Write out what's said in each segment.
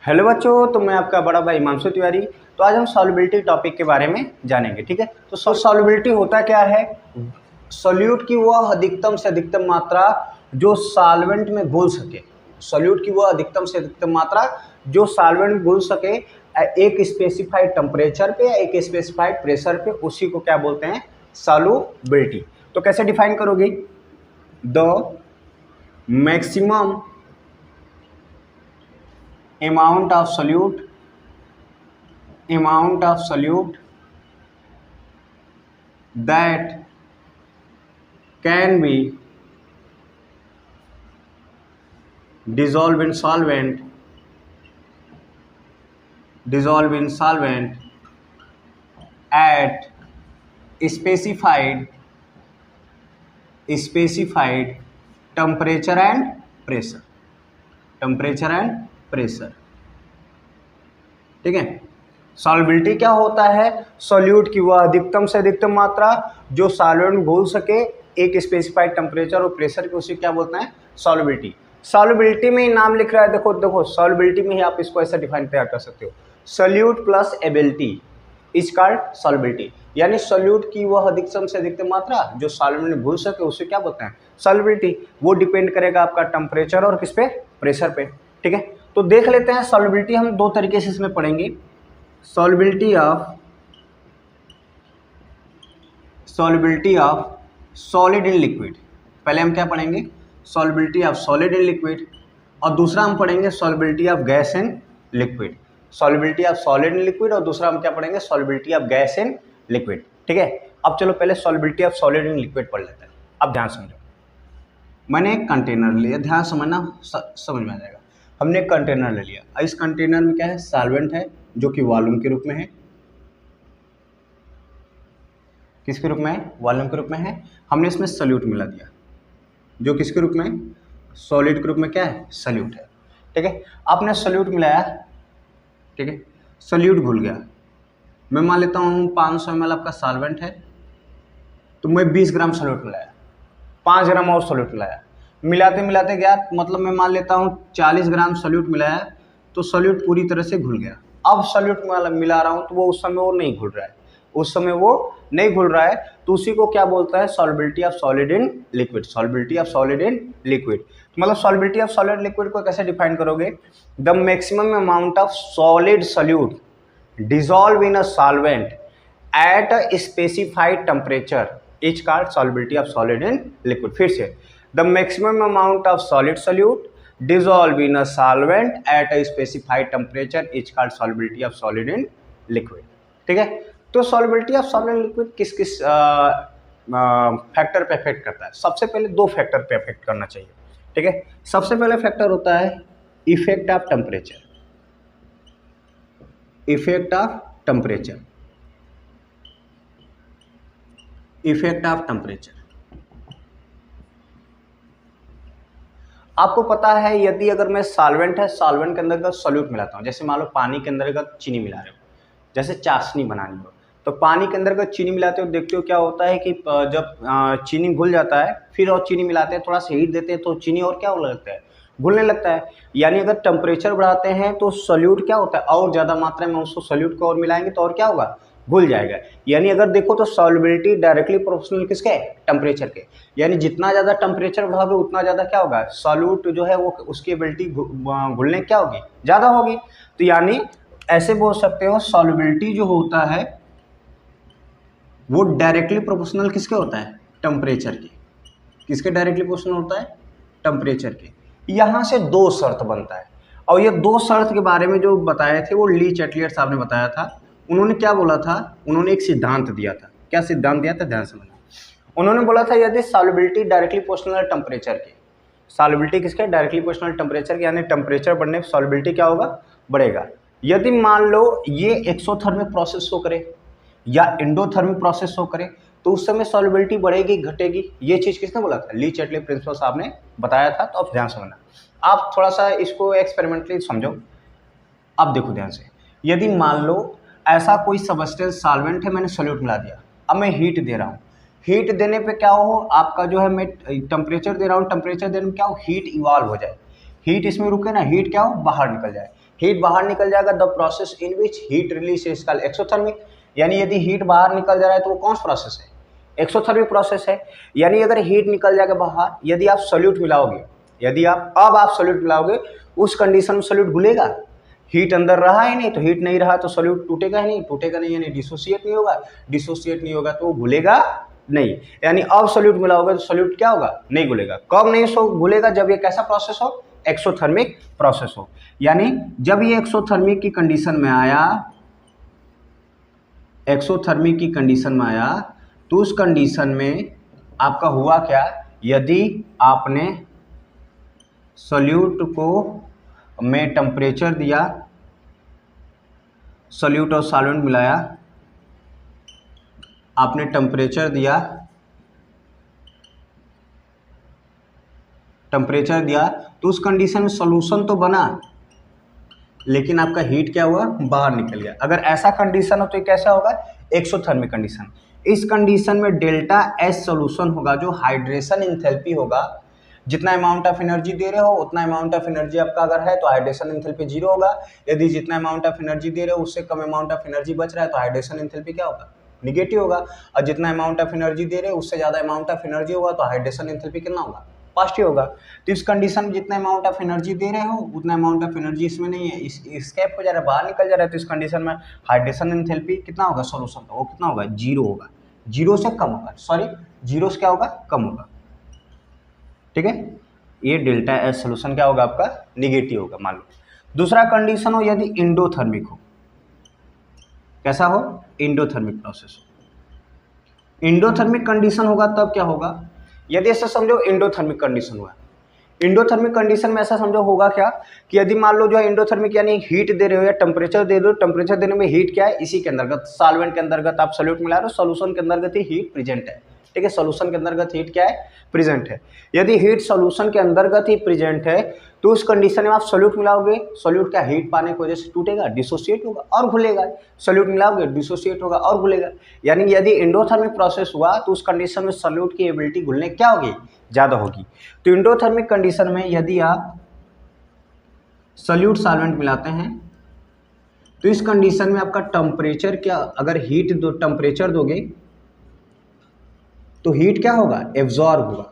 Hello बच्चों, तो मैं आपका बड़ा भाई हिमांशु तिवारी। तो आज हम सॉल्युबिलिटी टॉपिक के बारे में जानेंगे। ठीक है, तो सॉल्युबिलिटी होता क्या है? सॉल्यूट की वह अधिकतम से अधिकतम मात्रा जो सॉल्वेंट में घुल सके। सॉल्यूट की वह अधिकतम से अधिकतम मात्रा जो सॉल्वेंट में घुल सके एक स्पेसिफाइड टेम्परेचर पे या एक स्पेसिफाइड प्रेशर पे, उसी को क्या बोलते हैं? सॉल्युबिलिटी। तो कैसे डिफाइन करोगे? The maximum amount of solute that can be dissolved in solvent at specified temperature and pressure। ठीक है। सॉल्युबिलिटी क्या होता है? सॉल्यूट की वह अधिकतम से अधिकतम मात्रा जो सॉल्वेंट में घुल सके एक स्पेसिफाइड टेम्परेचर और प्रेशर के, उसे क्या बोलते हैं? सॉल्युबिलिटी। सॉल्युबिलिटी में ही नाम लिख रहा है, देखो सॉल्युबिलिटी में ही आप इसको ऐसा डिफाइन तैयार कर सकते हो। Solute plus ability is called solubility. यानी सॉल्यूट की वह अधिकतम से अधिकतम मात्रा जो सॉल्वेंट में घुल सके उसे क्या बोलते हैं? सॉल्युबिलिटी। वो डिपेंड करेगा आपका टेम्परेचर और किस पे? प्रेशर पे। ठीक है, तो देख लेते हैं सॉल्युबिलिटी हम दो तरीके से इसमें पढ़ेंगे। Solubility of solid in liquid. पहले हम क्या पढ़ेंगे? Solubility of solid in liquid, और दूसरा हम पढ़ेंगे solubility of gas in liquid. Solubility of solid in liquid और दूसरा हम क्या पढ़ेंगे? Solubility of gas in liquid. ठीक है, अब चलो पहले solubility of solid in liquid पढ़ लेते हैं। अब ध्यान समझो, मैंने एक कंटेनर लिया, ध्यान समझना, समझ में आ जाएगा। हमने एक कंटेनर ले लिया, इस कंटेनर में क्या है? सॉल्वेंट है जो कि वॉल्यूम के रूप में है। किसके रूप में है? वॉल्यूम के रूप में है। हमने इसमें सॉल्यूट मिला दिया जो किसके रूप में? सॉलिड के रूप में क्या है? सॉल्यूट है। ठीक है, आपने सॉल्यूट मिलाया, ठीक है, सॉल्यूट घुल गया। मैं मान लेता हूँ 500 ml आपका सॉल्वेंट है, तो मैं 20 ग्राम सॉल्यूट मिलाया, 5 ग्राम और सॉल्यूट मिलाया, मिलाते मिलाते गया, मतलब मैं मान लेता हूँ 40 ग्राम सॉल्यूट मिलाया, तो सॉल्यूट पूरी तरह से घुल गया। अब सॉल्यूट मिला रहा हूँ तो वो उस समय वो नहीं घुल रहा है, तो उसी को क्या बोलता है? Solubility of solid in liquid. Solubility of solid in liquid मतलब सॉल्युबिलिटी ऑफ सॉलिड लिक्विड को कैसे डिफाइन करोगे? The maximum amount of solid solute dissolve in a solvent at a specified temperature is called solubility of solid in liquid. फिर से, the maximum amount of solid solute dissolve in a solvent at a specified temperature is called solubility of solid in liquid। ठीक है, तो solubility of solid in liquid किस किस factor पे affect करता है? सबसे पहले दो फैक्टर पे अफेक्ट करना चाहिए। ठीक है, सबसे पहले फैक्टर होता है effect of temperature. Effect of temperature आपको पता है, यदि अगर मैं सॉल्वेंट के अंदर का सॉल्यूट मिलाता हूँ, जैसे मान लो पानी के अंदर का चीनी मिला रहे हो, जैसे चाशनी बनानी हो, तो पानी के अंदर का चीनी मिलाते हो, देखते हो क्या होता है कि जब चीनी घुल जाता है, फिर और चीनी मिलाते हैं, थोड़ा सा हीट देते हैं, तो चीनी और क्या होने लगता है? घुलने लगता है। यानी अगर टेम्परेचर बढ़ाते हैं तो सॉल्यूट क्या होता है? और ज़्यादा मात्रा में उसको सॉल्यूट को और मिलाएंगे तो और क्या होगा? घुल जाएगा। यानी अगर देखो तो सॉल्युबिलिटी डायरेक्टली प्रोपोर्शनल किसके? टेम्परेचर के। यानी जितना ज़्यादा टेम्परेचर बढ़ाओगे उतना ज़्यादा क्या होगा? सॉल्यूट जो है वो उसकी एबिलिटी घुलने क्या होगी? ज़्यादा होगी। तो यानी ऐसे बोल सकते हो सॉल्युबिलिटी जो होता है वो डायरेक्टली प्रोपोर्शनल किसके होता है? टेम्परेचर के। किसके डायरेक्टली प्रोपोर्शनल होता है? टेम्परेचर के। यहाँ से दो शर्त बनता है, और ये दो शर्त के बारे में जो बताए थे वो ली चैटलियर साहब ने बताया था। उन्होंने क्या बोला था? उन्होंने एक सिद्धांत दिया था। क्या सिद्धांत दिया था? ध्यान समझना। उन्होंने बोला था यदि सॉल्युबिलिटी डायरेक्टली प्रोपोर्शनल टेम्परेचर के, सॉल्युबिलिटी किसके? डायरेक्टली प्रोपोर्शनल टेम्परेचर के, यानी टेम्परेचर बढ़ने पर सॉल्युबिलिटी क्या होगा? बढ़ेगा। यदि मान लो ये एक्सोथर्मिक प्रोसेस शो करे या एंडोथर्मिक प्रोसेस शो करे, तो उस समय सॉल्युबिलिटी बढ़ेगी घटेगी? ये चीज़ किसने बोला था? ली चैटलियर प्रिंसिपल साहब ने बताया था। तो अब ध्यान समझना, आप थोड़ा सा इसको एक्सपेरिमेंटली समझो। अब देखो ध्यान से, यदि मान लो ऐसा कोई सबस्टेंस सॉल्वेंट है, मैंने सॉल्यूट मिला दिया, अब मैं हीट दे रहा हूँ। हीट देने पे क्या हो आपका जो है, मैं टेम्परेचर दे रहा हूँ, टेम्परेचर देने में क्या हो? हीट इवॉल्व हो जाए, हीट इसमें रुके ना, हीट क्या हो? बाहर निकल जाए। हीट बाहर निकल जाएगा, the process in which heat release is called exothermic. यानी यदि हीट बाहर निकल जा रहा है तो वो कौन सा प्रोसेस है, एक्सोथर्मिक प्रोसेस है। यानी अगर हीट निकल जाएगा बाहर, यदि आप सॉल्यूट मिलाओगे, यदि आप सॉल्यूट मिलाओगे, उस कंडीशन में सॉल्यूट घुलेगा, हीट अंदर रहा ही नहीं, तो हीट नहीं रहा तो सॉल्यूट टूटेगा ही नहीं, टूटेगा नहीं यानी डिसोसिएट नहीं होगा, डिसोसिएट नहीं होगा तो वो घुलेगा नहीं। यानी अब सॉल्यूट मिलाओगे तो सॉल्यूट क्या होगा, नहीं घुलेगा। कब नहीं घुलेगा, जब ये कैसा प्रोसेस हो, एक्सोथर्मिक प्रोसेस हो। यानी जब ये एक्सोथर्मिक की कंडीशन में आया, एक्सोथर्मिक की कंडीशन में आया, तो उस कंडीशन में आपका हुआ क्या, यदि आपने सॉल्यूट को में टेम्परेचर दिया, सॉल्यूट और सॉल्वेंट मिलाया, आपने टेम्परेचर दिया, तो उस कंडीशन में सॉल्यूशन तो बना, लेकिन आपका हीट क्या हुआ, बाहर निकल गया। अगर ऐसा कंडीशन हो तो ये कैसा होगा, एक्सोथर्मिक कंडीशन। इस कंडीशन में डेल्टा एस सॉल्यूशन होगा, जो हाइड्रेशन एंथैल्पी होगा। जितना अमाउंट ऑफ एनर्जी दे रहे हो उतना अमाउंट ऑफ एनर्जी आपका अगर है तो हाइड्रेशन एंथैल्पी 0 होगा। यदि जितना अमाउंट ऑफ एनर्जी दे रहे हो उससे कम अमाउंट ऑफ एनर्जी बच रहा है तो हाइड्रेशन एंथैल्पी क्या होगा, निगेटिव होगा। और जितना अमाउंट ऑफ एनर्जी दे रहे हो उससे ज़्यादा अमाउंट ऑफ एनर्जी होगा तो हाइड्रेशन एंथैल्पी कितना होगा, पॉजिटिव होगा। तो इस कंडीशन में जितना अमाउंट ऑफ एनर्जी दे रहे हो उतना अमाउंट ऑफ एनर्जी इसमें नहीं है, एस्केप हो जा रहा है, बाहर निकल जा रहा है। तो इस कंडीशन में हाइड्रेशन एंथैल्पी कितना होगा, सॉल्यूशन का वो कितना होगा, 0 होगा, 0 से कम होगा, सॉरी 0 से क्या होगा, कम होगा। ठीक है, ये डेल्टा एस सॉल्यूशन क्या होगा आपका, निगेटिव होगा। मान लो दूसरा कंडीशन हो यदि इंडोथर्मिक हो, कैसा हो, इंडोथर्मिक प्रोसेस हो। इंडोथर्मिक कंडीशन होगा तब क्या होगा, यदि ऐसा समझो इंडोथर्मिक कंडीशन हुआ, इंडोथर्मिक कंडीशन में ऐसा समझो होगा क्या कि यदि मान लो जो है इंडोथर्मिक यानी हीट दे रहे हो या टेम्परेचर दे दो, टेम्परेचर देने में हीट क्या है, इसी के अंतर्गत सॉल्वेंट के अंतर्गत आप सॉल्यूट मिला रहे हो, सॉल्यूशन के अंतर्गत ही हीट प्रेजेंट है। ठीक है, सॉल्यूशन के अंतर्गत हीट क्या है, प्रेजेंट है। यदि हीट सॉल्यूशन के अंतर्गत ही प्रेजेंट है तो उस कंडीशन में आप सॉल्यूट मिलाओगे, सॉल्यूट क्या हीट पाने की वजह से टूटेगा, डिसोसिएट होगा और घुलेगा। सॉल्यूट मिलाओगे डिसोसिएट होगा और घुलेगा। यानी यदि एंडोथर्मिक प्रोसेस हुआ तो उस कंडीशन में सॉल्यूट की एबिलिटी घुलने क्या होगी, ज़्यादा होगी। तो एंडोथर्मिक कंडीशन में यदि आप सॉल्यूट सॉल्वेंट मिलाते हैं तो इस कंडीशन में आपका टेम्परेचर क्या, अगर हीट दो टेम्परेचर दोगे तो हीट क्या होगा, एब्जॉर्ब होगा,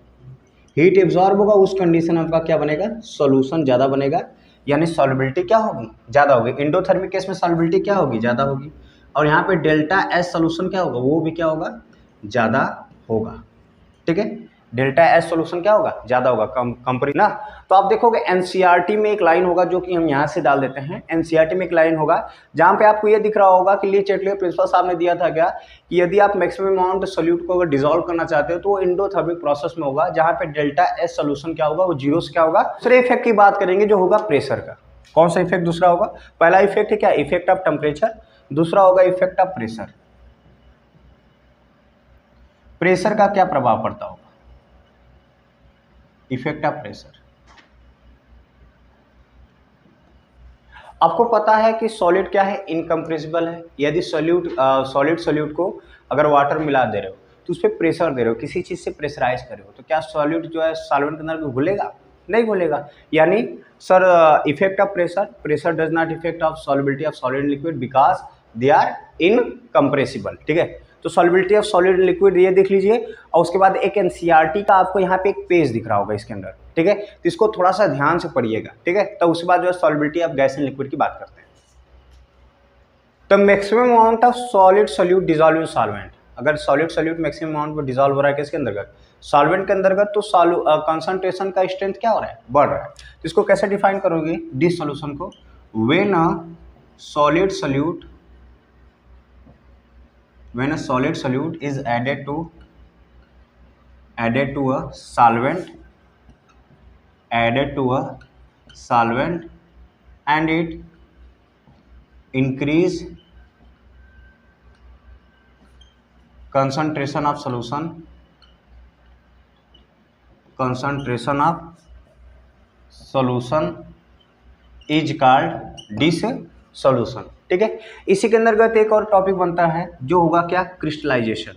हीट एब्जॉर्ब होगा। उस कंडीशन में आपका क्या बनेगा, सॉल्यूशन ज़्यादा बनेगा, यानी सॉल्युबिलिटी क्या होगी, ज़्यादा होगी। एंडोथर्मिक केस में सॉल्युबिलिटी क्या होगी, ज़्यादा होगी। और यहाँ पे डेल्टा एस सॉल्यूशन क्या होगा, वो भी क्या होगा, ज़्यादा होगा। ठीक है, डेल्टा एस सॉल्यूशन क्या होगा, ज़्यादा होगा, कंपेयर ना। तो आप देखोगे एनसीईआरटी में एक लाइन होगा जो कि हम यहाँ से डाल देते हैं। एनसीईआरटी में एक लाइन होगा जहाँ पे आपको ये दिख रहा होगा कि ली चैटलियर प्रिंसिपल साहब ने दिया था क्या कि यदि आप मैक्सिमम अमाउंट सोल्यूट को अगर डिजोल्व करना चाहते हो तो वो इंडोथर्मिक प्रोसेस में होगा, जहाँ पे डेल्टा एस सॉल्यूशन क्या होगा, वो 0 से क्या होगा। दूसरे इफेक्ट की बात करेंगे जो होगा प्रेशर का। कौन सा इफेक्ट दूसरा होगा, पहला इफेक्ट है क्या, इफेक्ट ऑफ टेम्परेचर, दूसरा होगा इफेक्ट ऑफ प्रेशर। प्रेशर का क्या प्रभाव पड़ता होगा, इफेक्ट ऑफ प्रेशर। आपको पता है कि सॉलिड क्या है, इनकम्प्रेसिबल है। यदि सॉलिड को अगर वाटर मिला दे रहे हो तो उस पर प्रेशर दे रहे हो, किसी चीज़ से प्रेशराइज कर रहे हो, तो क्या सॉलिड जो है सॉल्वेंट के अंदर घुलेगा, नहीं घुलेगा। यानी sir effect of pressure, pressure does not effect of solubility of solid liquid because they are incompressible. ठीक है, तो सॉलिबिलिटी ऑफ सॉलिड लिक्विड ये देख लीजिए। और उसके बाद एक एनसीईआरटी का आपको यहाँ पे एक पेज दिख रहा होगा इसके अंदर। ठीक है, तो इसको थोड़ा सा ध्यान से पढ़िएगा। ठीक है, तो उसके बाद जो है solubility of gas and liquid की बात करते हैं। तो maximum amount of solid solute dissolve in solvent, अगर सॉलिड सोल्यूट मैक्सिमम अमाउंट में डिजॉल्व हो रहा है किसके अंतर्गत, सॉल्वेंट के अंतर्गत, तो कंसंट्रेशन का स्ट्रेंथ क्या हो रहा है, बढ़ रहा है। तो इसको कैसे डिफाइन करोगे दिस सॉल्यूशन को, when a solid solute when a solid solute is added to a solvent and it increase concentration of solution is called dissolution। ठीक है, इसी के अंतर्गत एक और टॉपिक बनता है जो होगा क्या, क्रिस्टलाइजेशन।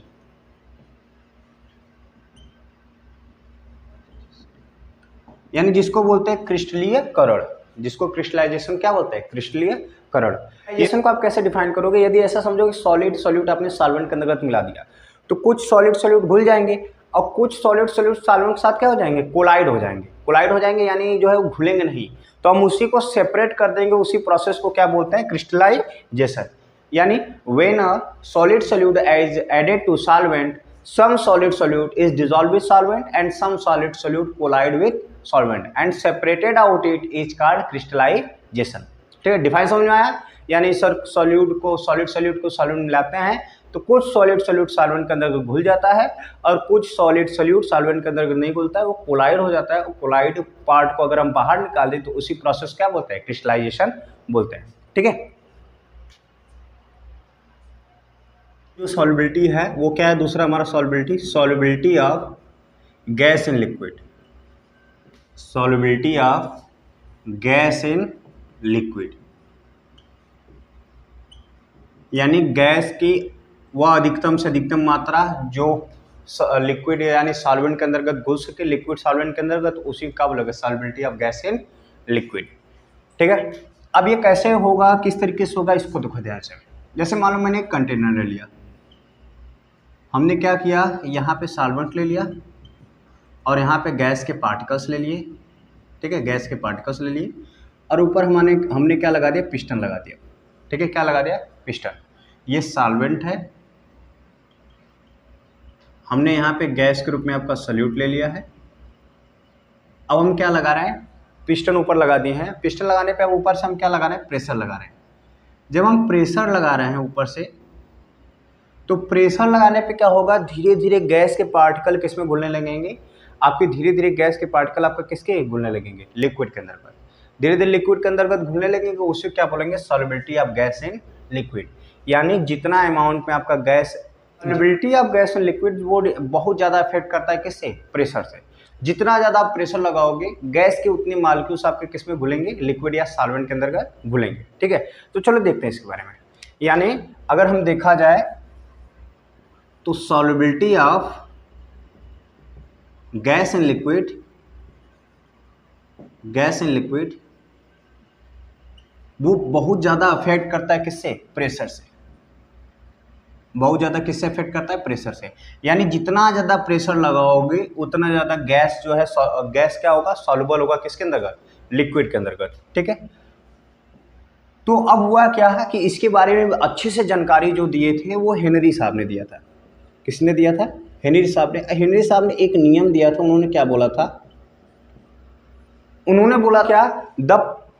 यानी जिसको बोलते हैं क्रिस्टलीयकरण। जिसको क्रिस्टलाइजेशन क्या बोलते हैं, क्रिस्टलीयकरण। क्रिस्टलाइजेशन को आप कैसे डिफाइन करोगे, यदि ऐसा समझो कि सॉलिड सॉल्यूट आपने सॉल्वेंट के अंतर्गत मिला दिया तो कुछ सॉलिड सॉल्यूट घुल जाएंगे और कुछ सॉलिड सॉल्यूट सॉल्वेंट के साथ क्या हो जाएंगे, कोलाइड हो जाएंगे। कोलाइड हो जाएंगे यानी जो है वो घुलेंगे नहीं, तो हम उसी को सेपरेट कर देंगे, उसी प्रोसेस को क्या बोलते हैं, क्रिस्टलाइजेशन। यानी when a solid solute is added to solvent, some solid solute is dissolved with solvent and some solid solute collide with solvent and separated out it is called crystallization। ठीक है, define समझ में आया। यानी sir solute को solvent मिलाते हैं तो कुछ सॉलिड सॉल्यूट सॉल्वेंट के अंदर घुल जाता है और कुछ सॉलिड सॉल्यूट सॉल्वेंट के अंदर नहीं घुलता है, वो कोलाइड हो जाता है। वो कोलाइड पार्ट को अगर हम बाहर निकाल दें तो उसी प्रोसेस क्या बोलते हैं, क्रिस्टलाइजेशन बोलते हैं। ठीक है, जो सॉल्युबिलिटी है वो क्या है, दूसरा हमारा solubility of gas in liquid, solubility of gas in liquid, यानी गैस की वह अधिकतम से अधिकतम मात्रा जो लिक्विड यानी सॉल्वेंट के अंतर्गत घुल सके, लिक्विड सॉल्वेंट के अंतर्गत, उसी का बोलेगा solubility of gas in liquid. ठीक है, अब ये कैसे होगा, किस तरीके से होगा, इसको देखो ध्यान से। जैसे मान लो मैंने एक कंटेनर ले लिया, हमने क्या किया, यहाँ पे सॉल्वेंट ले लिया और यहाँ पे गैस के पार्टिकल्स ले लिए। ठीक है, गैस के पार्टिकल्स ले लिए और ऊपर हमने क्या लगा दिया, पिस्टन लगा दिया। ठीक है, क्या लगा दिया, पिस्टन। ये सॉल्वेंट है, हमने यहाँ पे गैस के रूप में आपका सॉल्यूट ले लिया है। अब हम क्या लगा रहे हैं, पिस्टन ऊपर लगा दिए हैं। पिस्टन लगाने पे अब ऊपर से हम क्या लगा रहे हैं, प्रेशर लगा रहे हैं। जब हम प्रेशर लगा रहे हैं ऊपर से, तो प्रेशर लगाने पे क्या होगा, धीरे धीरे गैस के पार्टिकल किसमें घुलने लगेंगे, आपके धीरे धीरे गैस के पार्टिकल आपका किसके घुलने लगेंगे, लिक्विड के अंदर। धीरे धीरे लिक्विड के अंतर्गत घुलने लगेंगे, उसे क्या बोलेंगे, solubility of gas in liquid. यानी जितना अमाउंट में आपका gas, solubility of gas in liquid वो बहुत ज़्यादा इफेक्ट करता है किससे, प्रेशर से। जितना ज़्यादा आप प्रेशर लगाओगे गैस के उतनी मॉलिक्यूल्स आपके किसमें घुलेंगे, लिक्विड या सॉल्वेंट के अंतर्गत घुलेंगे। ठीक है, तो चलो देखते हैं इसके बारे में। यानी अगर हम देखा जाए तो solubility of gas in liquid, वो बहुत ज़्यादा अफेक्ट करता है किससे, प्रेशर से। बहुत ज़्यादा किससे अफेक्ट करता है, प्रेशर से। यानी जितना ज़्यादा प्रेशर लगाओगे उतना ज़्यादा गैस जो है, गैस क्या होगा, सॉल्युबल होगा किसके अंतर्गत, लिक्विड के अंतर्गत। ठीक है, तो अब हुआ क्या है कि इसके बारे में अच्छे से जानकारी जो दिए थे वो हेनरी साहब ने दिया था। किसने दिया था, हेनरी साहब ने। हेनरी साहब ने एक नियम दिया था, उन्होंने क्या बोला था, उन्होंने बोला क्या,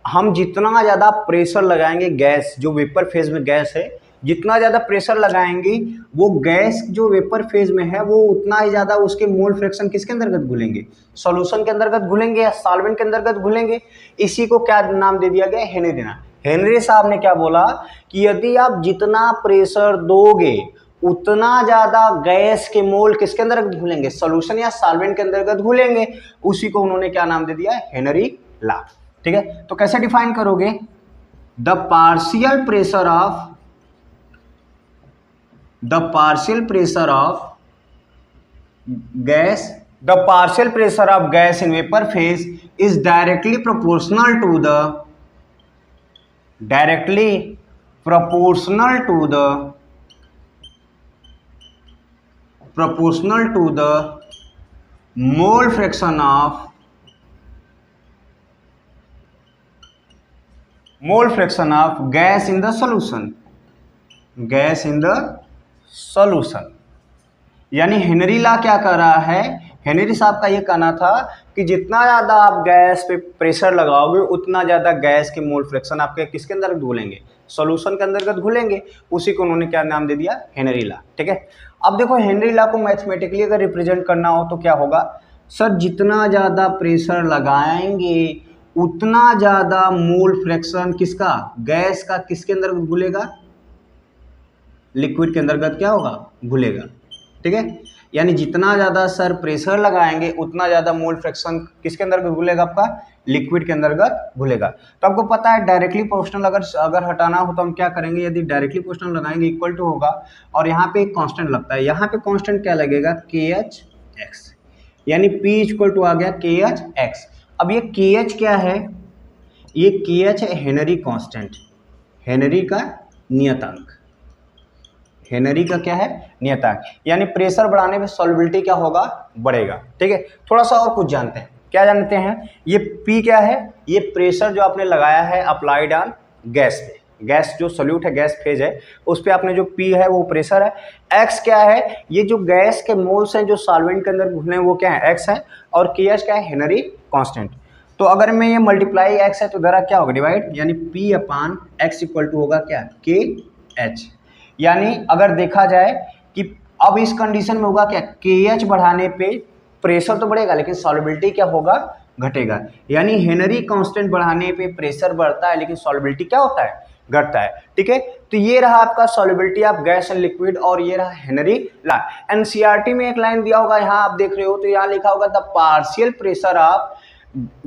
हम जितना ज़्यादा प्रेशर लगाएंगे, गैस जो वेपर फेज में गैस है, जितना ज़्यादा प्रेशर लगाएंगे वो गैस जो वेपर फेज में है वो उतना ही ज़्यादा उसके मोल फ्रैक्शन किसके अंतर्गत घुलेंगे, सॉल्यूशन के अंतर्गत घुलेंगे या सॉल्वेंट के अंतर्गत घुलेंगे। इसी को क्या नाम दे दिया गया, हेनरी नाम। हेनरी साहब ने क्या बोला कि यदि आप जितना प्रेशर दोगे उतना ज़्यादा गैस के मोल किसके अंतर्गत घुलेंगे, सॉल्यूशन या सॉल्वेंट के अंतर्गत घुलेंगे। उसी को उन्होंने क्या नाम दे दिया, हेनरी लॉ। ठीक है, तो कैसे डिफाइन करोगे, the partial pressure of gas in vapour phase is directly proportional to the mole fraction of gas in the solution. यानी हेनरी लॉ क्या कर रहा है, हेनरी साहब का ये कहना था कि जितना ज़्यादा आप गैस पे प्रेशर लगाओगे उतना ज़्यादा गैस के मोल फ्रैक्शन आपके किसके अंदर घुलेंगे, सॉल्यूशन के अंतर्गत घुलेंगे। उसी को उन्होंने क्या नाम दे दिया, हेनरी लॉ। ठीक है, अब देखो हेनरी लॉ को मैथमेटिकली अगर रिप्रेजेंट करना हो तो क्या होगा, सर जितना ज़्यादा प्रेशर लगाएंगे उतना ज़्यादा मोल फ्रैक्शन किसका, गैस का किसके अंदर घुलेगा, लिक्विड के अंतर्गत क्या होगा, घुलेगा। ठीक है, यानी जितना ज़्यादा सर प्रेशर लगाएंगे उतना ज़्यादा मोल फ्रैक्शन किसके अंतर्गत घुलेगा, आपका लिक्विड के अंतर्गत घुलेगा। तो आपको पता है डायरेक्टली प्रोपोर्शनल अगर हटाना हो तो हम क्या करेंगे, यदि डायरेक्टली प्रोपोर्शनल लगाएंगे इक्वल टू होगा और यहाँ पे एक कांस्टेंट लगता है, यहाँ पे कांस्टेंट क्या लगेगा, KH, यानी P इक्वल टू आ गया KH। अब ये KH क्या है, ये KH है हेनरी कांस्टेंट, हेनरी का नियतांक, हेनरी का क्या है नियतांक, यानी प्रेशर बढ़ाने पे सॉल्युबिलिटी क्या होगा बढ़ेगा। ठीक है, थोड़ा सा और कुछ जानते हैं, क्या जानते हैं, ये P क्या है, ये प्रेशर जो आपने लगाया है अप्लाइड ऑन गैस पे, गैस जो सोल्यूट है गैस फेज है उस पे आपने जो P है वो प्रेशर है। X क्या है, ये जो गैस के मोल्स हैं जो सॉल्वेंट के अंदर घुलने वो क्या है X है, और KH क्या है हेनरी कांस्टेंट। तो अगर मैं ये मल्टीप्लाई X है तो इधर क्या होगा डिवाइड, यानी P upon X equal to होगा क्या KH। यानी अगर देखा जाए कि अब इस कंडीशन में होगा क्या, KH बढ़ाने पे प्रेशर तो बढ़ेगा लेकिन सॉल्युबिलिटी क्या होगा घटेगा, यानी हेनरी कांस्टेंट बढ़ाने पे प्रेशर बढ़ता है लेकिन सॉल्युबिलिटी क्या होता है घटता है। ठीक है, तो ये रहा आपका solubility of gas and liquid और ये रहा हेनरी लॉ। एनसीईआरटी में एक लाइन दिया होगा, यहाँ आप देख रहे हो तो यहाँ लिखा होगा the partial pressure of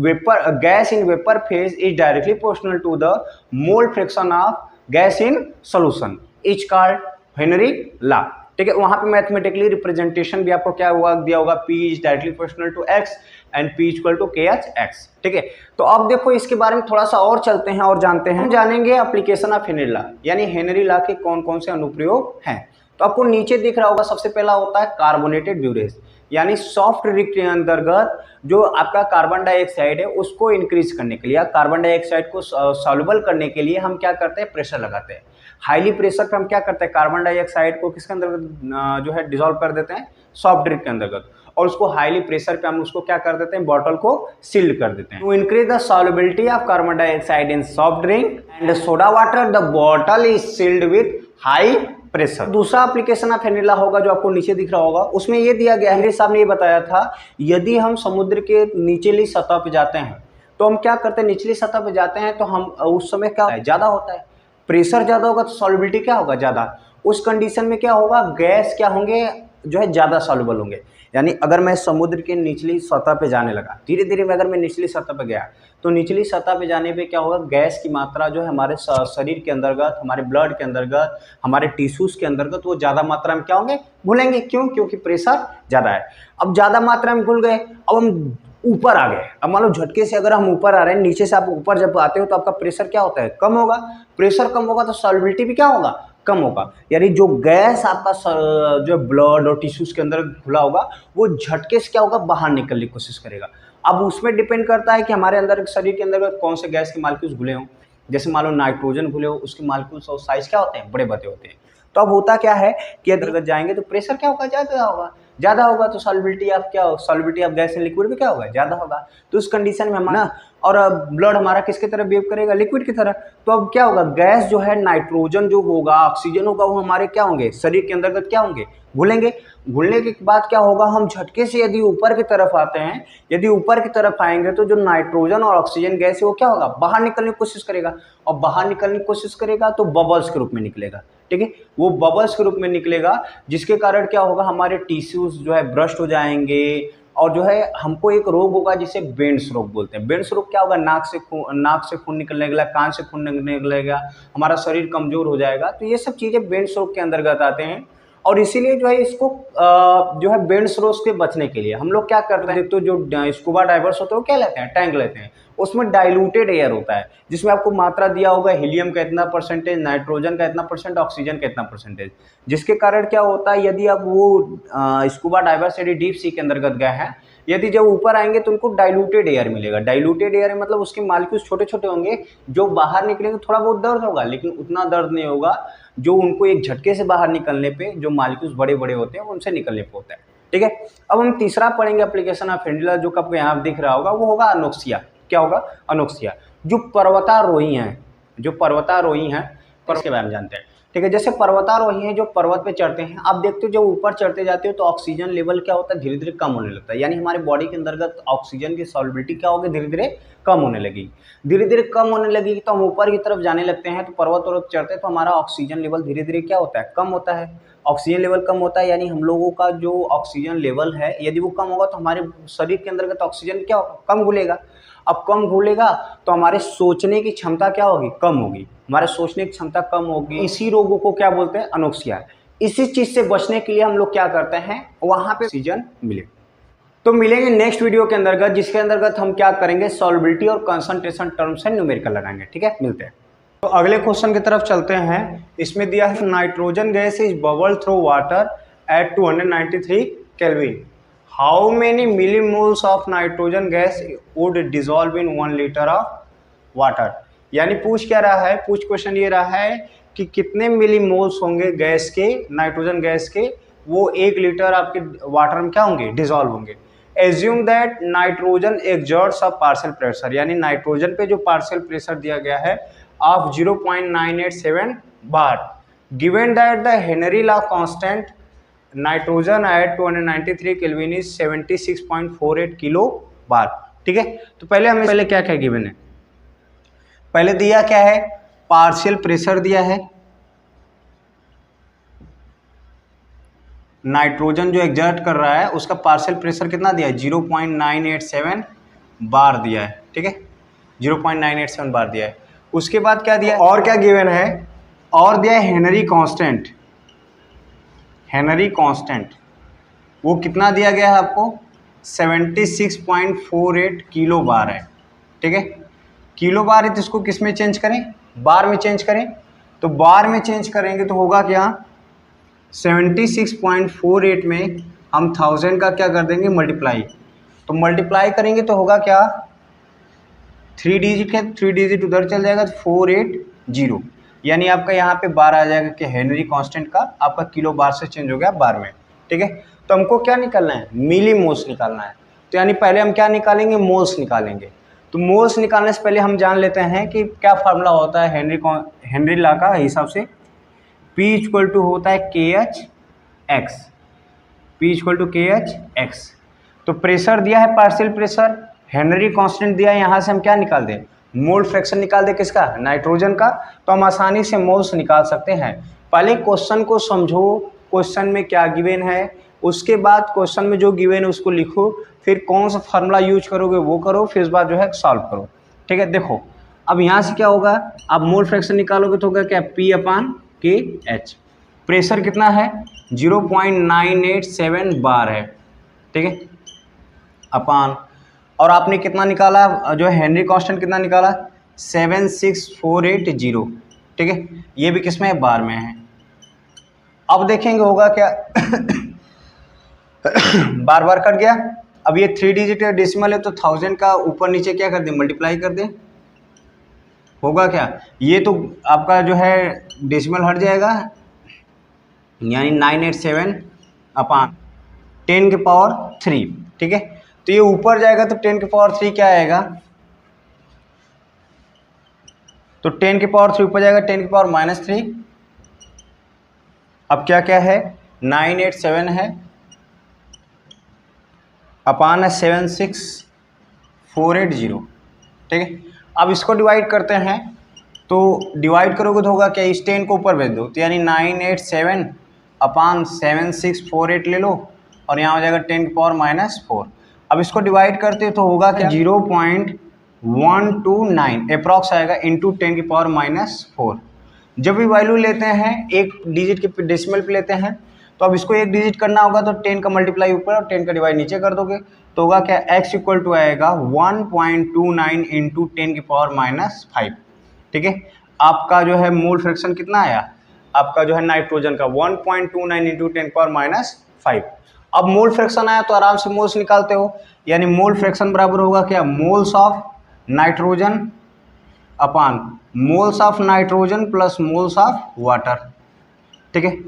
vapour gas in vapour phase is directly proportional to the mole fraction of gas in solution is called Henry law. ठीक है, वहां पे मैथमेटिकली रिप्रेजेंटेशन भी आपको क्या हुआ दिया होगा, P is directly proportional to X and P equal to KH X। ठीक है, तो अब देखो इसके बारे में थोड़ा सा और चलते हैं और जानते हैं, हम जानेंगे एप्लीकेशन ऑफ हेनरी लॉ, यानी हेनरी लॉ के कौन कौन से अनुप्रयोग हैं। तो आपको नीचे दिख रहा होगा, सबसे पहला होता है कार्बोनेटेड ब्यूरेज, यानी सॉफ्ट ड्रिंक के अंतर्गत जो आपका कार्बन डाइऑक्साइड है उसको इंक्रीज करने के लिए, कार्बन डाइऑक्साइड को सॉल्युबल करने के लिए हम क्या करते हैं प्रेशर लगाते हैं। हाईली प्रेशर पे हम क्या करते हैं कार्बन डाइऑक्साइड को किसके अंदर जो है डिसॉल्व कर देते हैं सॉफ्ट ड्रिंक के अंतर्गत, और उसको हाईली प्रेशर पे हम उसको क्या कर देते हैं बॉटल को सील्ड कर देते हैं। To increase the solubility of carbon dioxide in soft drink and soda water the bottle is sealed with high pressure. दूसरा एप्लीकेशन ऑफ हेनरी लॉ होगा जो आपको नीचे दिख रहा होगा, उसमें ये दिया गया हेनरी साहब ने ये बताया था, यदि हम समुद्र के निचली सतह पे जाते हैं तो हम क्या करते हैं, निचली सतह पे जाते हैं तो हम उस समय क्या ज्यादा होता है प्रेशर ज्यादा होगा तो सॉल्युबिलिटी क्या होगा ज्यादा, उस कंडीशन में क्या होगा गैस क्या होंगे जो है ज्यादा सॉल्युबल होंगे। यानी अगर मैं समुद्र के निचली सतह पे जाने लगा, धीरे धीरे अगर मैं निचली सतह पे गया तो निचली सतह पे जाने पे क्या होगा गैस की मात्रा जो है हमारे शरीर के अंतर्गत, हमारे ब्लड के अंतर्गत, हमारे टिश्यूज के अंतर्गत वो ज़्यादा मात्रा में क्या होंगे घुलेंगे। क्यों? क्योंकि प्रेशर ज़्यादा है। अब ज़्यादा मात्रा में घुल गए, अब हम ऊपर आ गए। अब मान लो झटके से अगर हम ऊपर आ रहे हैं, नीचे से आप ऊपर जब आते हो तो आपका प्रेशर क्या होता है कम होगा, प्रेशर कम होगा तो सॉल्युबिलिटी भी क्या होगा कम होगा। यानी जो गैस आपका जो ब्लड और टिश्यूज के अंदर घुला होगा वो झटके से क्या होगा बाहर निकलने की कोशिश करेगा। अब उसमें डिपेंड करता है कि हमारे अंदर शरीर के अंदर कौन से गैस के मालिक्यूल्स घुले हों। जैसे मान लो नाइट्रोजन घुले हो, उसके मालिक्यूल्स और साइज क्या होते हैं बड़े बड़े होते हैं। तो अब होता क्या है कि अंतर्गत जाएंगे तो प्रेशर क्या होगा ज़्यादा होगा तो सॉल्युबिलिटी ऑफ क्या हो, solubility of gas and liquid भी क्या होगा ज़्यादा होगा। तो उस कंडीशन में हम ना, और ब्लड हमारा किसकी तरह बिहेव करेगा लिक्विड की तरह। तो अब क्या होगा गैस जो है नाइट्रोजन जो होगा ऑक्सीजन होगा वो हमारे क्या होंगे शरीर के अंतर्गत क्या होंगे घुलेंगे। घुलने के बाद क्या होगा हम झटके से यदि ऊपर की तरफ आते हैं, यदि ऊपर की तरफ आएंगे तो जो नाइट्रोजन और ऑक्सीजन गैस है वो क्या होगा बाहर निकलने की कोशिश करेगा, और बाहर निकलने की कोशिश करेगा तो बबल्स के रूप में निकलेगा। ठीक है, वो बबल्स के रूप में निकलेगा जिसके कारण क्या होगा हमारे टिश्यूज जो है ब्रस्ट हो जाएंगे, और जो है हमको एक रोग होगा जिसे बेंड्स रोग बोलते हैं। बेंड्स रोग क्या होगा नाक से खून निकलने लगेगा, कान से खून निकलने लगेगा, हमारा शरीर कमजोर हो जाएगा। तो ये सब चीज़ें बेंड्स रोग के अंतर्गत आते हैं। और इसीलिए जो है इसको जो है बेंड्स रोग से बचने के लिए हम लोग क्या करते हैं, तो जो स्कूबा डाइवर्स होते हैं वो क्या लेते हैं टैंक लेते हैं, उसमें डाइल्यूटेड एयर होता है जिसमें आपको मात्रा दिया होगा हीलियम का इतना परसेंटेज, नाइट्रोजन का इतना परसेंट, ऑक्सीजन का इतना परसेंटेज। जिसके कारण क्या होता है यदि आप वो स्कूबा डाइवर्स यदि डीप सी के अंतर्गत गए हैं, यदि जब ऊपर आएंगे तो उनको डाइल्यूटेड एयर मिलेगा। डाइल्यूटेड एयर मतलब उसके मॉलिक्यूल्स छोटे छोटे होंगे, जो बाहर निकलेंगे थोड़ा बहुत दर्द होगा लेकिन उतना दर्द नहीं होगा जो उनको एक झटके से बाहर निकलने पे जो मॉलिक्यूल्स बड़े बड़े होते हैं उनसे निकलने पे होता है। ठीक है, अब हम तीसरा पढ़ेंगे एप्लीकेशन ऑफ हेनरी लॉ, जो आपको यहाँ दिख रहा होगा वो होगा अनोक्सिया। क्या होगा अनोक्सिया, जो पर्वतारोही हैं, जो पर्वतारोही हैं पर उसके बारे में जानते हैं। ठीक है, जैसे पर्वतारोही हैं जो पर्वत पे चढ़ते हैं, आप देखते हो जब ऊपर चढ़ते जाते हो तो ऑक्सीजन लेवल क्या होता है धीरे धीरे कम होने लगता है। यानी हमारे बॉडी के अंतर्गत ऑक्सीजन की सॉल्युबिलिटी क्या होगी धीरे धीरे कम होने लगेगी। धीरे धीरे कम होने लगेगी तो हम ऊपर की तरफ जाने लगते हैं, तो पर्वत चढ़ते हैं तो हमारा ऑक्सीजन लेवल धीरे धीरे क्या होता है कम होता है। ऑक्सीजन लेवल कम होता है यानी हम लोगों का जो ऑक्सीजन लेवल है यदि वो कम होगा तो हमारे शरीर के अंतर्गत ऑक्सीजन क्या होगा कम घुलेगा। अब कम घुलेगा तो हमारे सोचने की क्षमता क्या होगी कम होगी, हमारे सोचने की क्षमता कम होगी। इसी रोगों को क्या बोलते हैं अनोक्सिया। इसी चीज से बचने के लिए हम लोग क्या करते हैं वहां पे ऑक्सीजन मिले। तो मिलेंगे नेक्स्ट वीडियो के अंतर्गत, जिसके अंतर्गत हम क्या करेंगे, सॉल्युबिलिटी और कंसंट्रेशन टर्म्स है न्यूमेरिकल लगाएंगे। ठीक है, मिलते हैं। तो अगले क्वेश्चन की तरफ चलते हैं। इसमें दिया है nitrogen gas is bubble through water at 293 kelvin, how many millimoles of nitrogen gas would dissolve in 1 litre of water. यानी पूछ क्या रहा है, पूछ क्वेश्चन ये रहा है कि कितने मिलीमोल्स होंगे गैस के, नाइट्रोजन गैस के, वो 1 लीटर आपके वाटर में क्या होंगे, डिजॉल्व होंगे। Assume that nitrogen exerts a partial pressure, यानी नाइट्रोजन पे जो पार्शियल प्रेशर दिया गया है of 0.987 bar, given that the Henry law constant nitrogen at 293 kelvin is 76.48 kilo bar. ठीक है, तो पहले क्या क्या गिवन है, पहले दिया क्या है, पार्शियल प्रेशर दिया है, नाइट्रोजन जो एग्जर्ट कर रहा है उसका पार्शियल प्रेशर कितना दिया है, 0.987 बार दिया है। ठीक है, 0.987 बार दिया है। उसके बाद क्या दिया, और क्या गिवन है, और दिया है हेनरी कांस्टेंट। हेनरी कांस्टेंट वो कितना दिया गया है आपको, 76.48 किलो बार है। ठीक है, किलो बार है तो इसको किस में चेंज करें, बार में चेंज करें। तो बार में चेंज करेंगे तो होगा क्या, 76.48 में हम 1000 का क्या कर देंगे, मल्टीप्लाई। तो मल्टीप्लाई करेंगे तो होगा क्या, 3 डिजिट है, 3 डिजिट उधर चल जाएगा तो 480, यानी आपका यहाँ पे बार आ जाएगा कि हेनरी कांस्टेंट का आपका किलो बार से चेंज हो गया बार में। ठीक है, तो हमको क्या निकालना है, मिली मोल्स निकालना है। तो यानी पहले हम क्या निकालेंगे, मोल्स निकालेंगे। तो मोल्स निकालने से पहले हम जान लेते हैं कि क्या फार्मूला होता है हेनरी लॉ का हिसाब से। P इक्वल टू होता है KH/x, P equal to KH/x। तो प्रेशर दिया है पार्शियल प्रेशर, हेनरी कांस्टेंट दिया है, यहाँ से हम क्या निकाल दें, मोल फ्रैक्शन निकाल दें, किसका, नाइट्रोजन का। तो हम आसानी से मोल्स निकाल सकते हैं। पहले क्वेश्चन को समझो, क्वेश्चन में क्या गिवन है, उसके बाद क्वेश्चन में जो गिवन है उसको लिखो, फिर कौन सा फार्मूला यूज करोगे वो करो, फिर इस बार जो है सॉल्व करो। ठीक है, देखो अब यहाँ से क्या होगा, आप मोल फ्रैक्शन निकालोगे तो होगा क्या, P/KH। प्रेशर कितना है, 0.987 बार है। ठीक है, अपान, और आपने कितना निकाला, जो है हेनरी कांस्टेंट कितना निकाला, 76480। ठीक है, ये भी किस में है, बार में है। अब देखेंगे होगा क्या बार बार कट गया। अब ये 3 डिजिट डेसिमल है तो 1000 का ऊपर नीचे क्या कर दें, मल्टीप्लाई कर दें। होगा क्या, ये तो आपका जो है डेसिमल हट जाएगा, यानी 987 अपान 10 के पावर 3। ठीक है, तो ये ऊपर जाएगा तो 10 के पावर 3 क्या आएगा, तो 10 के पावर 3 ऊपर जाएगा, 10 के पावर -3। अब क्या क्या है, 987 है अपान है 76480। ठीक है, अब इसको डिवाइड करते हैं, तो डिवाइड करोगे तो होगा क्या, इस 10 को ऊपर भेज दो, तो यानी 987 अपान 7648 ले लो, और यहाँ हो जाएगा 10 की पावर -4। अब इसको डिवाइड करते तो होगा क्या, 0.129 अप्रॉक्स आएगा इंटू 10 की पावर -4। जब भी वैल्यू लेते हैं एक डिजिट के डेसिमल पे लेते हैं, तो अब इसको एक डिजिट करना होगा तो 10 का मल्टीप्लाई ऊपर और 10 का डिवाइड नीचे कर दोगे, तो होगा क्या, x इक्वल टू आएगा 1.29 इंटू 10 की पावर -5। ठीक है, आपका जो है मोल फ्रैक्शन कितना आया, आपका जो है नाइट्रोजन का 1.29 इंटू 10 की पावर -5। अब मोल फ्रैक्शन आया तो आराम से मोल्स निकालते हो, यानी मोल फ्रैक्शन बराबर होगा क्या, moles of nitrogen upon moles of nitrogen plus moles of water. ठीक है,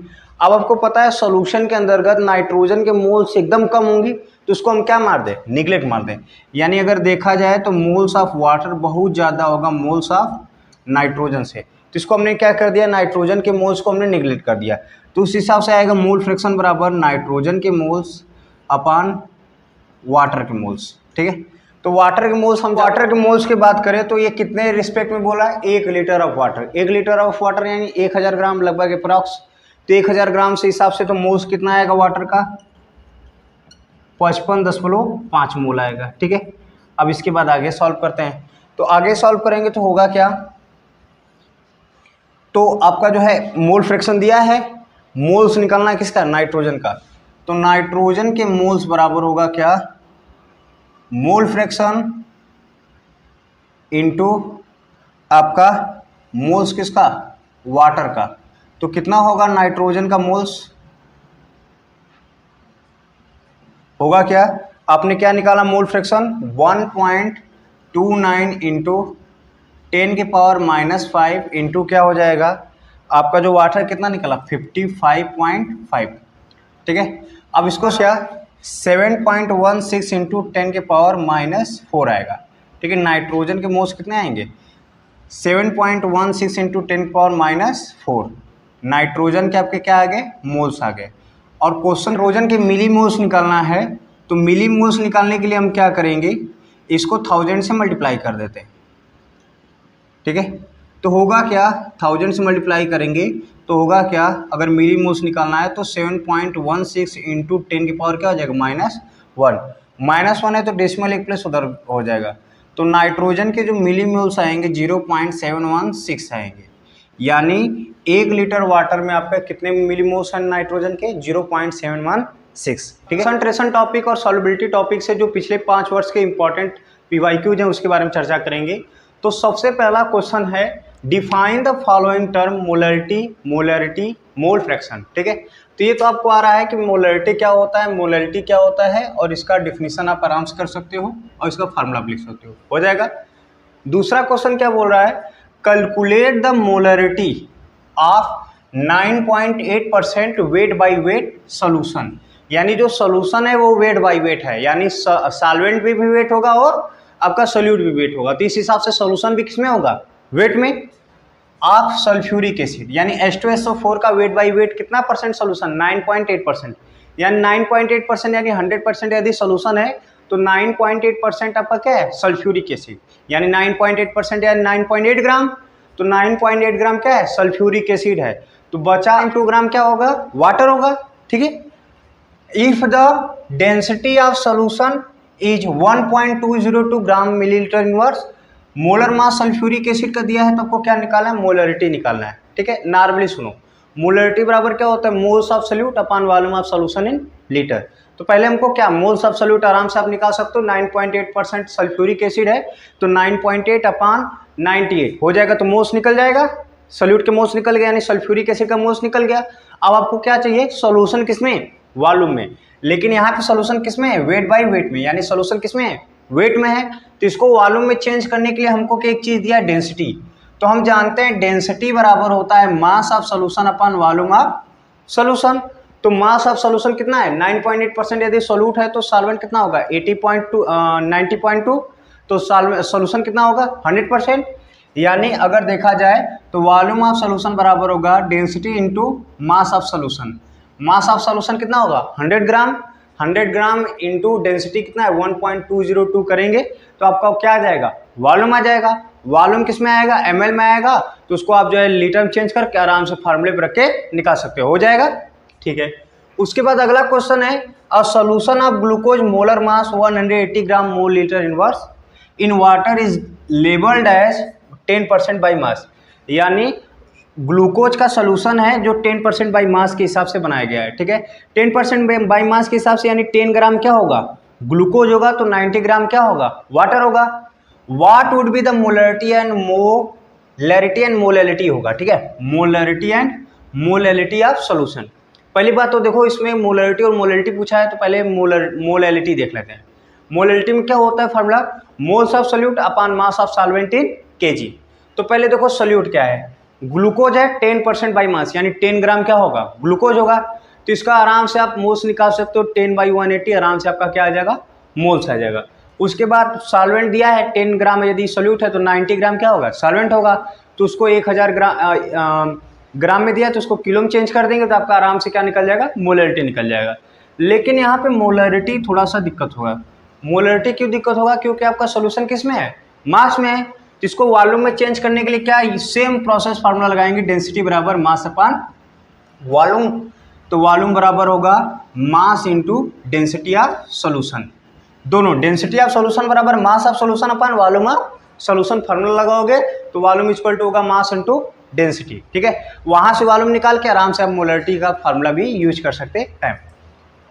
अब आपको पता है सॉल्यूशन के अंतर्गत नाइट्रोजन के मोल्स एकदम कम होंगी, तो उसको हम क्या मार दें, निगलेक्ट मार दें। यानी अगर देखा जाए तो मोल्स ऑफ वाटर बहुत ज़्यादा होगा मोल्स ऑफ नाइट्रोजन से, तो इसको हमने क्या कर दिया, नाइट्रोजन के मोल्स को हमने निगलेक्ट कर दिया। तो उस हिसाब से आएगा मोल फ्रैक्शन बराबर नाइट्रोजन के मोल्स अपान वाटर के मोल्स। ठीक है, तो वाटर के मोल्स, हम वाटर के मोल्स की बात करें तो ये कितने रिस्पेक्ट में बोला है, 1 litre of water. 1 litre of water यानी 1000 ग्राम लगभग अप्रॉक्स। तो 1000 ग्राम से हिसाब से तो मोल्स कितना आएगा वाटर का, 55.5 मोल आएगा। ठीक है, अब इसके बाद आगे सॉल्व करते हैं। तो आगे सॉल्व करेंगे तो होगा क्या, तो आपका जो है मोल फ्रैक्शन दिया है, मोल्स निकालना है किसका, नाइट्रोजन का। तो नाइट्रोजन के मोल्स बराबर होगा क्या, मोल फ्रैक्शन इनटू आपका मोल्स किसका, वाटर का। तो कितना होगा नाइट्रोजन का मोल्स, होगा क्या, आपने क्या निकाला मोल फ्रैक्शन 1.29 इंटू 10⁻⁻5 इंटू क्या हो जाएगा आपका जो वाटर कितना निकला 55.5, ठीक है। अब इसको क्या 7.16 इंटू 10⁻⁻4 आएगा, ठीक है। नाइट्रोजन के मोल्स कितने आएंगे 7.16 इंटू 10⁻⁴, नाइट्रोजन के आपके क्या आ गए मोल्स आ गए। और क्वेश्चन नाइट्रोजन के मिली मोल्स निकालना है, तो मिली मोल्स निकालने के लिए हम क्या करेंगे, इसको 1000 से मल्टीप्लाई कर देते हैं, ठीक है। तो होगा क्या 1000 से मल्टीप्लाई करेंगे तो होगा क्या, अगर मिली मोल्स निकालना है तो 7.16 इंटू 10 की पावर क्या हो जाएगा -1 है तो डेसिमल एक प्लस उधर हो जाएगा। तो नाइट्रोजन के जो मिली मोल्स आएंगे 0.716 आएंगे, यानी 1 लीटर वाटर में आपका कितने मिली मोल्स हैं नाइट्रोजन के 0.716, ठीक है। कंसंट्रेशन टॉपिक और सॉल्युबिलिटी टॉपिक से जो पिछले 5 वर्ष के इंपॉर्टेंट पीवाईक्यूज हैं उसके बारे में चर्चा करेंगे। तो सबसे पहला क्वेश्चन है define the following term molarity mole fraction, ठीक है। तो ये तो आपको आ रहा है कि मोलरिटी क्या होता है और इसका डिफिनीशन आप आराम से कर सकते हो और इसका फार्मूला भी लिख सकते हो जाएगा। दूसरा क्वेश्चन क्या बोल रहा है, calculate the molarity of 9.8% weight by wait solution, यानी जो सोल्यूशन है वो वेट बाई वेट है, यानी सॉल्वेंट भी वेट होगा और आपका सोल्यूट भी वेट होगा। तो इस हिसाब से सोल्यूशन भी किसमें होगा वेट में, ऑफ सल्फ्यूरिक एसिड, यानी H2SO4 का वेट बाई वेट कितना परसेंट सोल्यूशन 9.8%, यानी 9.8% यानी 100% यदि सोल्यूशन है तो 9.8% आपका क्या है सल्फ्यूरिक एसिड, यानी 9.8% यानी 9.8 ग्राम, तो 9.8 ग्राम क्या है सल्फ्यूरिक एसिड है। तो बचा 2 ग्राम क्या होगा वाटर होगा, ठीक है। If the density of solution is 1.202 gram millilitre inverse, molar mass sulphuric acid का दिया है तो आपको क्या निकालना है मोलरिटी निकालना है, ठीक है। नॉर्मली सुनो मोलरिटी बराबर क्या होता है moles of solute upon volume of solution in litre. तो पहले हमको क्या मोल्स ऑफ सोल्यूट आराम से आप निकाल सकते हो, 9.8% सल्फ्यूरिक एसिड है तो 9.8 अपॉन 98 हो जाएगा, तो मोल्स निकल जाएगा, सोल्यूट के मोल्स निकल गया यानी सल्फ्यूरिक एसिड का मोल्स निकल गया। अब आपको क्या चाहिए सोल्यूशन किसमें वॉल्यूम में, लेकिन यहाँ पे सोल्यूशन किसमें है वेट बाई वेट में, यानी सोल्यूशन किसमें है वेट में है। तो इसको वॉल्यूम में चेंज करने के लिए हमको एक चीज दिया डेंसिटी, तो हम जानते हैं डेंसिटी बराबर होता है mass of solution upon volume of solution. तो मास ऑफ सोल्यूशन कितना है 9.8%, यदि सोल्यूट है तो सॉल्वेंट कितना होगा 90.2, तो सोल्यूशन कितना होगा 100%, यानी अगर देखा जाए तो वॉल्यूम ऑफ सोल्यूशन बराबर होगा density into mass of solution. Mass of solution कितना होगा 100 ग्राम इंटू डेंसिटी कितना है 1.202 करेंगे तो आपका क्या आ जाएगा वॉल्यूम आ जाएगा। वॉल्यूम किस में आएगा ml में आएगा, तो उसको आप जो है लीटर में चेंज करके आराम से फार्मूले पर रख के निकाल सकते हो जाएगा, ठीक है। उसके बाद अगला क्वेश्चन है a solution of glucose molar mass 180 gram mole litre inverse in water is labelled as 10% by mass, यानी ग्लूकोज का सोल्यूशन है जो 10% बाई मास के हिसाब से बनाया गया है, ठीक है। 10% बाई मास के हिसाब से यानी 10 ग्राम क्या होगा ग्लूकोज होगा तो 90 ग्राम क्या होगा वाटर होगा। What would be the molarity and molality होगा, ठीक है, molarity and molality of solution. पहली बात तो देखो इसमें मोलरिटी और मोलैलिटी पूछा है तो पहले मोलैलिटी देख लेते हैं। मोलैलिटी में क्या होता है formula moles of solute upon mass of solvent in KG. तो पहले देखो सोल्यूट क्या है ग्लूकोज है 10% बाई मास, यानी 10 ग्राम क्या होगा ग्लूकोज होगा, तो इसका आराम से आप मोल्स निकाल सकते हो 10/180 आराम से आपका क्या आ जाएगा मोल्स आ जाएगा। उसके बाद सॉल्वेंट दिया है 10 ग्राम, यदि सोल्यूट है तो 90 ग्राम क्या होगा सॉल्वेंट होगा, तो उसको 1000 ग्राम में दिया तो उसको किलो में चेंज कर देंगे तो आपका आराम से क्या निकल जाएगा मोलरिटी निकल जाएगा। लेकिन यहाँ पे मोलरिटी थोड़ा सा दिक्कत होगा। मोलरिटी क्यों दिक्कत होगा क्योंकि आपका सोल्यूशन किस में है मास में है, इसको वॉल्यूम में चेंज करने के लिए क्या सेम प्रोसेस फार्मूला लगाएंगे डेंसिटी बराबर मास अपॉन वॉल्यूम, तो वॉल्यूम बराबर होगा mass into density of solution, दोनों डेंसिटी ऑफ सोल्यूशन बराबर mass of solution upon volume of solution formula लगाओगे तो वॉल्यूम इक्वल टू होगा मास इंटू डेंसिटी, ठीक है। वहां से वॉल्यूम निकाल के आराम से आप मोलरिटी का फार्मूला भी यूज कर सकते हैं।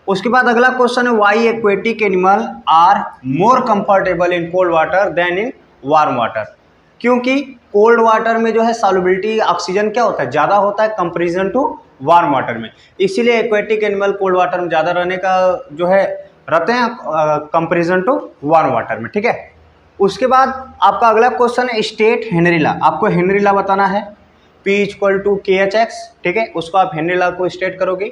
उसके बाद अगला क्वेश्चन है why aquatic animal are more comfortable in cold water than in warm water. क्योंकि कोल्ड वाटर में जो है सॉल्युबिलिटी ऑक्सीजन क्या होता है, ज़्यादा होता है कंपेरिजन टू वार्म वाटर में, इसीलिए एक्वेटिक एनिमल कोल्ड वाटर में ज़्यादा रहने का जो है रहते हैं कंपेरिजन टू वार्म वाटर में। ठीक है, उसके बाद आपका अगला क्वेश्चन है स्टेट हेनरी लॉ। आपको हेनरी लॉ बताना है, P इक्वल टू KHX। ठीक है, उसको आप हेनरी लॉ को स्टेट करोगे।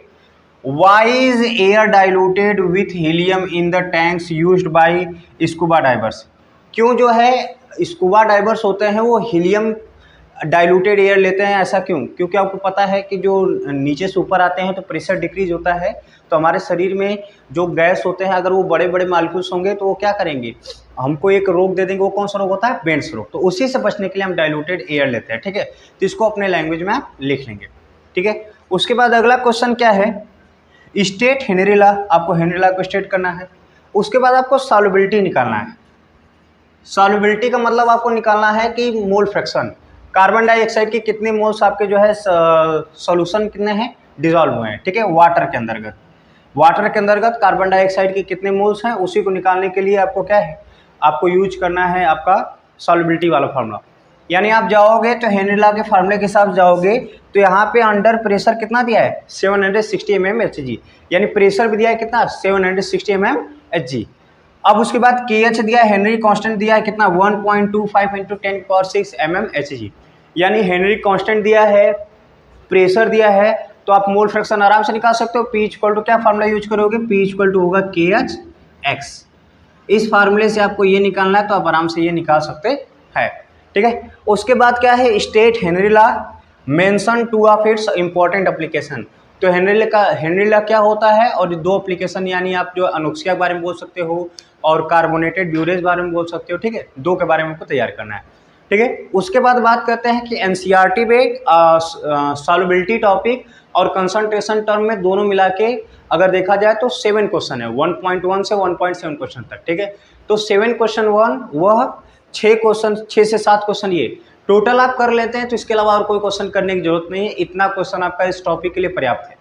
Why is air diluted with helium in the tanks used by scuba divers? क्यों जो है स्कूबा डाइवर्स होते हैं वो हीलियम डाइल्यूटेड एयर लेते हैं, ऐसा क्यों? क्योंकि आपको पता है कि जो नीचे से ऊपर आते हैं तो प्रेशर डिक्रीज होता है, तो हमारे शरीर में जो गैस होते हैं अगर वो बड़े बड़े मालिक्यूल्स होंगे तो वो क्या करेंगे, हमको एक रोग दे देंगे। वो कौन सा रोग होता है? बेंड्स रोग। तो उसी से बचने के लिए हम डाइल्यूटेड एयर लेते हैं। ठीक है, तो इसको अपने लैंग्वेज में आप लिख लेंगे। ठीक है, उसके बाद अगला क्वेश्चन क्या है, स्टेट हेनरी लॉ। आपको हेनरी लॉ को स्टेट करना है। उसके बाद आपको सॉल्युबिलिटी निकालना है। सॉल्युबिलिटी का मतलब आपको निकालना है कि मोल फ्रैक्शन, कार्बन डाइऑक्साइड के कितने मोल्स आपके जो है सॉल्यूशन कितने हैं, डिजॉल्व हुए हैं। ठीक है, वाटर के अंतर्गत कार्बन डाइऑक्साइड के कितने मोल्स हैं, उसी को निकालने के लिए आपको क्या है, आपको यूज करना है आपका सॉल्युबिलिटी वाला फार्मूला। यानी आप जाओगे तो हेनरी लॉ के फार्मूले के साथ जाओगे तो यहाँ पे अंडर प्रेशर कितना दिया है, 760 mmHg, यानी प्रेशर भी दिया है कितना, 760 mmHg। अब उसके बाद KH दिया है, हेनरी कांस्टेंट दिया है कितना, 1.25 × 10⁶ mmHg, यानी हेनरी कांस्टेंट दिया है, प्रेशर दिया है, तो आप मोल फ्रैक्शन आराम से निकाल सकते हो। P इक्वल टू क्या फार्मूला यूज करोगे, P इक्वल टू होगा KHX। इस फार्मूले से आपको ये निकालना है तो आप आराम से ये निकाल सकते हैं। ठीक है, उसके बाद क्या है, state Henry law, mention two of its important application. तो हेनरी लॉ क्या होता है और दो एप्लीकेशन, यानी आप जो अनुक्सिया के बारे में बोल सकते हो और कार्बोनेटेड ब्यूरेज बारे में बोल सकते हो। ठीक है, दो के बारे में आपको तैयार करना है। ठीक है, उसके बाद बात करते हैं कि NCERT में सॉल्युबिलिटी टॉपिक और कंसंट्रेशन टर्म में दोनों मिला के अगर देखा जाए तो 7 क्वेश्चन है, 1.1 से 1.7 क्वेश्चन तक। ठीक है, तो 7 क्वेश्चन 1 वह 6 से 7 क्वेश्चन ये टोटल आप कर लेते हैं, तो इसके अलावा और कोई क्वेश्चन करने की जरूरत नहीं है। इतना क्वेश्चन आपका इस टॉपिक के लिए पर्याप्त है।